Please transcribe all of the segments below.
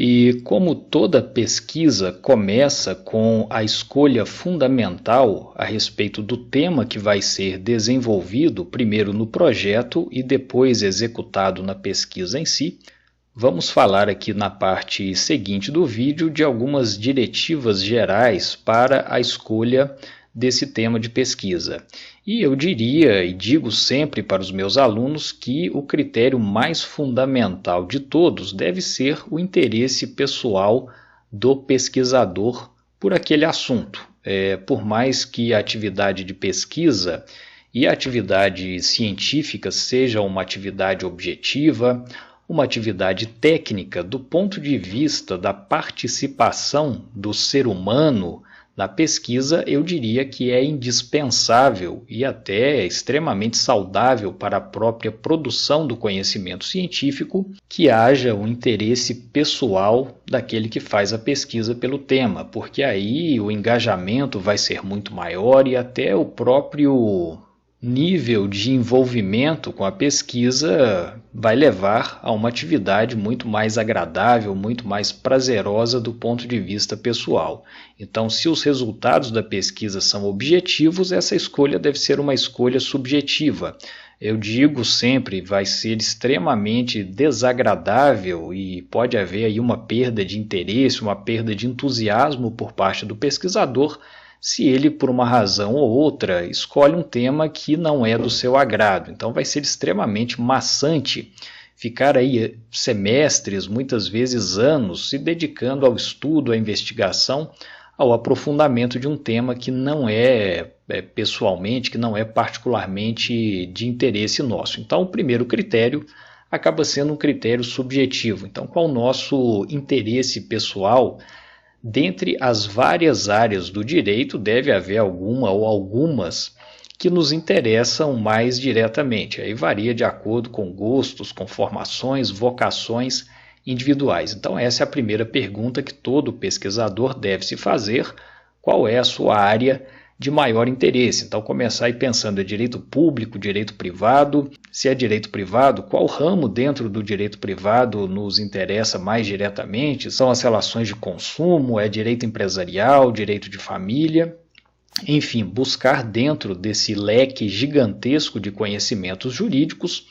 E como toda pesquisa começa com a escolha fundamental a respeito do tema que vai ser desenvolvido, primeiro no projeto e depois executado na pesquisa em si, vamos falar aqui na parte seguinte do vídeo de algumas diretivas gerais para a escolha desse tema de pesquisa. E eu diria e digo sempre para os meus alunos que o critério mais fundamental de todos deve ser o interesse pessoal do pesquisador por aquele assunto. Por mais que a atividade de pesquisa e a atividade científica seja uma atividade objetiva, uma atividade técnica do ponto de vista da participação do ser humano na pesquisa, eu diria que é indispensável e até extremamente saudável para a própria produção do conhecimento científico que haja um interesse pessoal daquele que faz a pesquisa pelo tema, porque aí o engajamento vai ser muito maior e até o próprio nível de envolvimento com a pesquisa vai levar a uma atividade muito mais agradável, muito mais prazerosa do ponto de vista pessoal. Então, se os resultados da pesquisa são objetivos, essa escolha deve ser uma escolha subjetiva. Eu digo sempre, vai ser extremamente desagradável e pode haver aí uma perda de interesse, uma perda de entusiasmo por parte do pesquisador, se ele, por uma razão ou outra, escolhe um tema que não é do seu agrado. Então vai ser extremamente maçante ficar aí semestres, muitas vezes anos, se dedicando ao estudo, à investigação, ao aprofundamento de um tema que não é pessoalmente, que não é particularmente de interesse nosso. Então o primeiro critério acaba sendo um critério subjetivo. Então qual o nosso interesse pessoal? Dentre as várias áreas do direito, deve haver alguma ou algumas que nos interessam mais diretamente. Aí varia de acordo com gostos, com formações, vocações individuais. Então essa é a primeira pergunta que todo pesquisador deve se fazer: qual é a sua área de maior interesse? Então começar aí pensando, é direito público, direito privado? Se é direito privado, qual ramo dentro do direito privado nos interessa mais diretamente? São as relações de consumo, é direito empresarial, direito de família? Enfim, buscar dentro desse leque gigantesco de conhecimentos jurídicos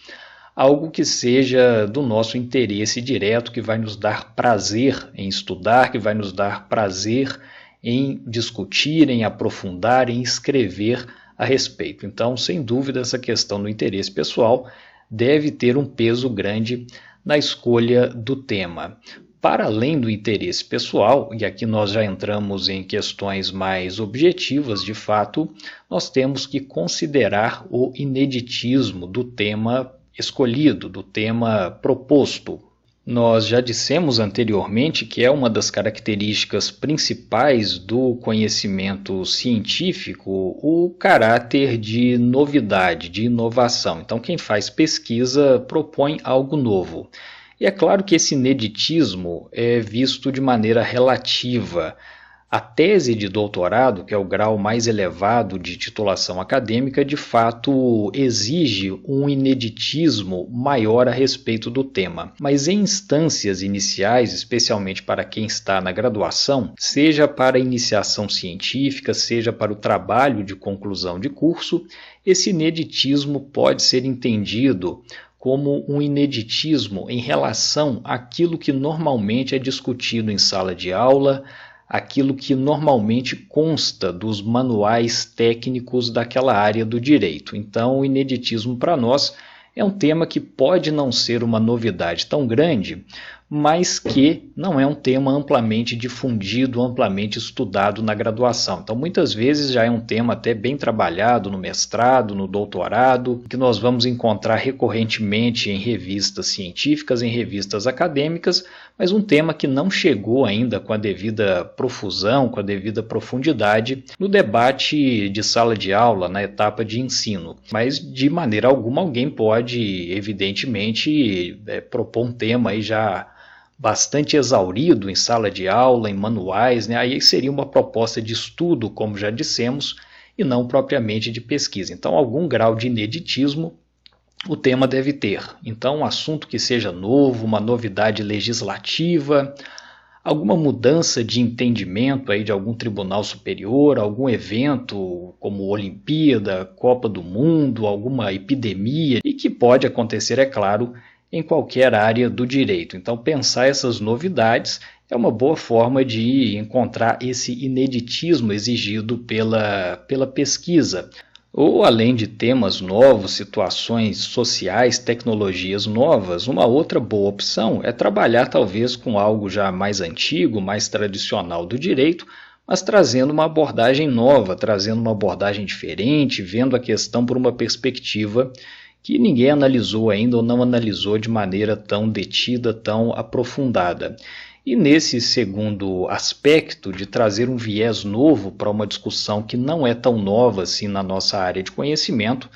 algo que seja do nosso interesse direto, que vai nos dar prazer em estudar, que vai nos dar prazer em discutir, em aprofundar, em escrever a respeito. Então, sem dúvida, essa questão do interesse pessoal deve ter um peso grande na escolha do tema. Para além do interesse pessoal, e aqui nós já entramos em questões mais objetivas, de fato, nós temos que considerar o ineditismo do tema escolhido, do tema proposto. Nós já dissemos anteriormente que é uma das características principais do conhecimento científico o caráter de novidade, de inovação. Então, quem faz pesquisa propõe algo novo. E é claro que esse ineditismo é visto de maneira relativa. A tese de doutorado, que é o grau mais elevado de titulação acadêmica, de fato exige um ineditismo maior a respeito do tema. Mas em instâncias iniciais, especialmente para quem está na graduação, seja para a iniciação científica, seja para o trabalho de conclusão de curso, esse ineditismo pode ser entendido como um ineditismo em relação àquilo que normalmente é discutido em sala de aula, aquilo que normalmente consta dos manuais técnicos daquela área do direito. Então, o ineditismo para nós é um tema que pode não ser uma novidade tão grande, mas que não é um tema amplamente difundido, amplamente estudado na graduação. Então, muitas vezes já é um tema até bem trabalhado no mestrado, no doutorado, que nós vamos encontrar recorrentemente em revistas científicas, em revistas acadêmicas, mas um tema que não chegou ainda com a devida profusão, com a devida profundidade no debate de sala de aula, na etapa de ensino. Mas, de maneira alguma, alguém pode, evidentemente, propor um tema aí já bastante exaurido em sala de aula, em manuais, né? Aí seria uma proposta de estudo, como já dissemos, e não propriamente de pesquisa. Então, algum grau de ineditismo o tema deve ter. Então, um assunto que seja novo, uma novidade legislativa, alguma mudança de entendimento aí de algum tribunal superior, algum evento como Olimpíada, Copa do Mundo, alguma epidemia, e que pode acontecer, é claro, em qualquer área do direito. Então, pensar essas novidades é uma boa forma de encontrar esse ineditismo exigido pela pesquisa. Ou, além de temas novos, situações sociais, tecnologias novas, uma outra boa opção é trabalhar talvez com algo já mais antigo, mais tradicional do direito, mas trazendo uma abordagem nova, trazendo uma abordagem diferente, vendo a questão por uma perspectiva que ninguém analisou ainda ou não analisou de maneira tão detida, tão aprofundada. E nesse segundo aspecto de trazer um viés novo para uma discussão que não é tão nova assim na nossa área de conhecimento,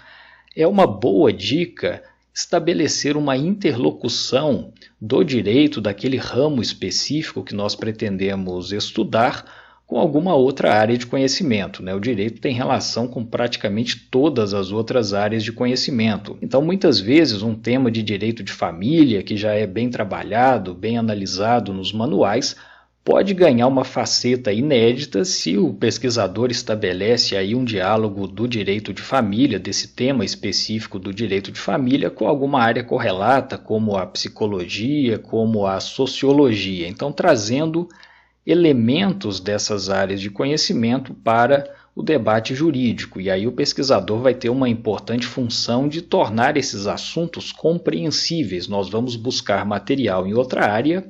é uma boa dica estabelecer uma interlocução do direito daquele ramo específico que nós pretendemos estudar com alguma outra área de conhecimento, né? O direito tem relação com praticamente todas as outras áreas de conhecimento. Então, muitas vezes, um tema de direito de família, que já é bem trabalhado, bem analisado nos manuais, pode ganhar uma faceta inédita se o pesquisador estabelece aí um diálogo do direito de família, desse tema específico do direito de família, com alguma área correlata, como a psicologia, como a sociologia. Então, trazendo elementos dessas áreas de conhecimento para o debate jurídico. E aí o pesquisador vai ter uma importante função de tornar esses assuntos compreensíveis. Nós vamos buscar material em outra área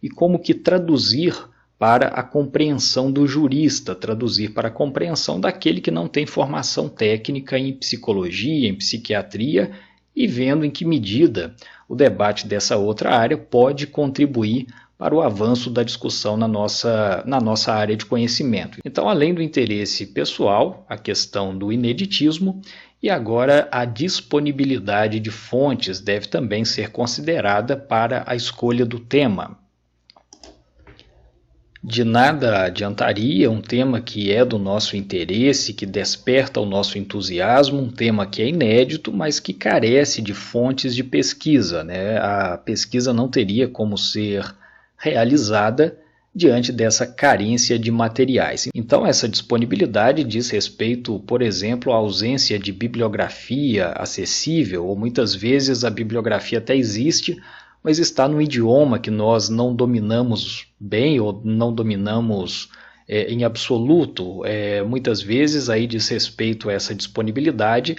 e como que traduzir para a compreensão do jurista, traduzir para a compreensão daquele que não tem formação técnica em psicologia, em psiquiatria, e vendo em que medida o debate dessa outra área pode contribuir para o avanço da discussão na nossa área de conhecimento. Então, além do interesse pessoal, a questão do ineditismo e agora a disponibilidade de fontes deve também ser considerada para a escolha do tema. De nada adiantaria um tema que é do nosso interesse, que desperta o nosso entusiasmo, um tema que é inédito, mas que carece de fontes de pesquisa, né? A pesquisa não teria como ser realizada diante dessa carência de materiais. Então, essa disponibilidade diz respeito, por exemplo, à ausência de bibliografia acessível, ou muitas vezes a bibliografia até existe, mas está num idioma que nós não dominamos bem ou não dominamos em absoluto. Muitas vezes aí diz respeito a essa disponibilidade,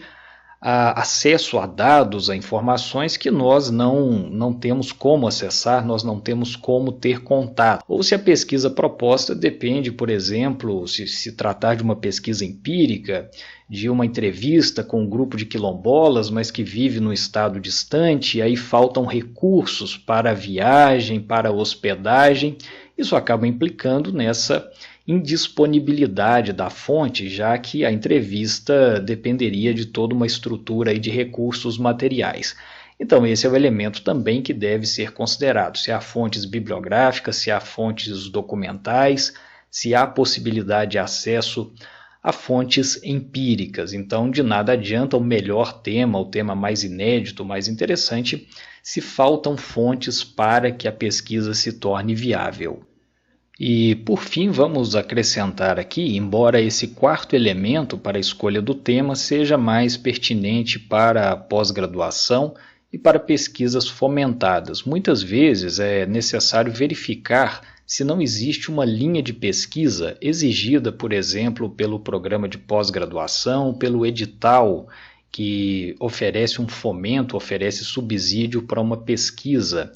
a acesso a dados, a informações que nós não temos como acessar, nós não temos como ter contato. Ou se a pesquisa proposta depende, por exemplo, se tratar de uma pesquisa empírica, de uma entrevista com um grupo de quilombolas, mas que vive num estado distante, e aí faltam recursos para a viagem, para a hospedagem, isso acaba implicando nessa indisponibilidade da fonte, já que a entrevista dependeria de toda uma estrutura de recursos materiais. Então, esse é o elemento também que deve ser considerado, se há fontes bibliográficas, se há fontes documentais, se há possibilidade de acesso a fontes empíricas. Então, de nada adianta o melhor tema, o tema mais inédito, mais interessante, se faltam fontes para que a pesquisa se torne viável. E, por fim, vamos acrescentar aqui, embora esse quarto elemento para a escolha do tema seja mais pertinente para a pós-graduação e para pesquisas fomentadas, muitas vezes é necessário verificar se não existe uma linha de pesquisa exigida, por exemplo, pelo programa de pós-graduação, pelo edital que oferece um fomento, oferece subsídio para uma pesquisa.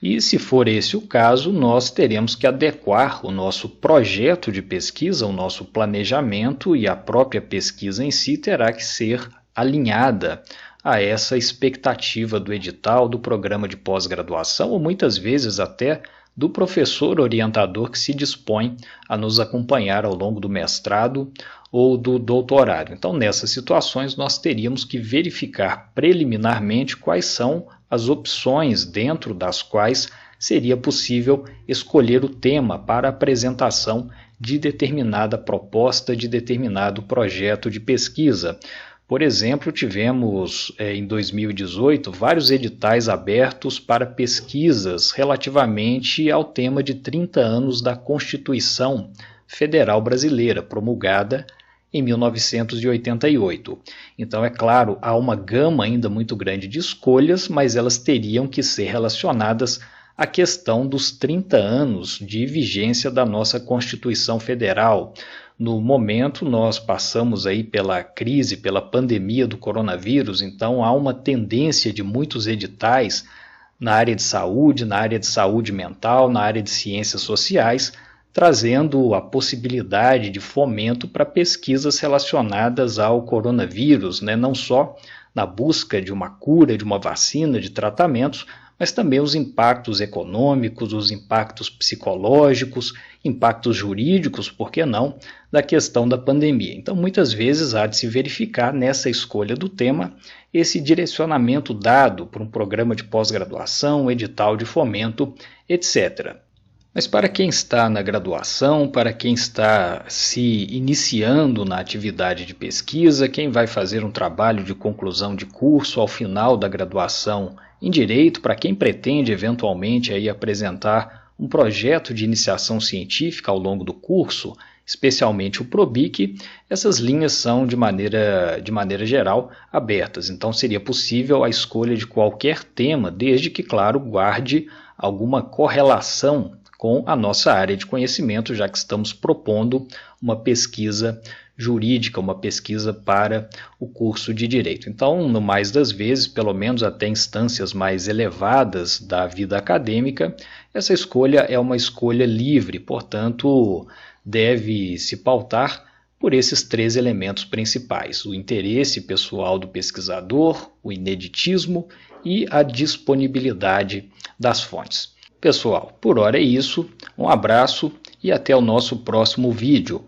E, se for esse o caso, nós teremos que adequar o nosso projeto de pesquisa, o nosso planejamento e a própria pesquisa em si terá que ser alinhada a essa expectativa do edital, do programa de pós-graduação ou muitas vezes até do professor orientador que se dispõe a nos acompanhar ao longo do mestrado ou do doutorado. Então, nessas situações, nós teríamos que verificar preliminarmente quais são as opções dentro das quais seria possível escolher o tema para a apresentação de determinada proposta, de determinado projeto de pesquisa. Por exemplo, tivemos em 2018 vários editais abertos para pesquisas relativamente ao tema de 30 anos da Constituição Federal Brasileira, promulgada em 1988. Então, é claro, há uma gama ainda muito grande de escolhas, mas elas teriam que ser relacionadas à questão dos 30 anos de vigência da nossa Constituição Federal. No momento, nós passamos aí pela crise, pela pandemia do coronavírus, então há uma tendência de muitos editais na área de saúde mental, na área de ciências sociais, trazendo a possibilidade de fomento para pesquisas relacionadas ao coronavírus, né? Não só na busca de uma cura, de uma vacina, de tratamentos, mas também os impactos econômicos, os impactos psicológicos, impactos jurídicos, por que não, da questão da pandemia. Então, muitas vezes há de se verificar nessa escolha do tema esse direcionamento dado por um programa de pós-graduação, edital de fomento, etc. Mas para quem está na graduação, para quem está se iniciando na atividade de pesquisa, quem vai fazer um trabalho de conclusão de curso ao final da graduação em Direito, para quem pretende eventualmente aí apresentar um projeto de iniciação científica ao longo do curso, especialmente o PROBIC, essas linhas são de maneira geral abertas. Então seria possível a escolha de qualquer tema, desde que, claro, guarde alguma correlação com a nossa área de conhecimento, já que estamos propondo uma pesquisa jurídica, uma pesquisa para o curso de Direito. Então, no mais das vezes, pelo menos até instâncias mais elevadas da vida acadêmica, essa escolha é uma escolha livre, portanto, deve se pautar por esses três elementos principais: o interesse pessoal do pesquisador, o ineditismo e a disponibilidade das fontes. Pessoal, por hora é isso, um abraço e até o nosso próximo vídeo.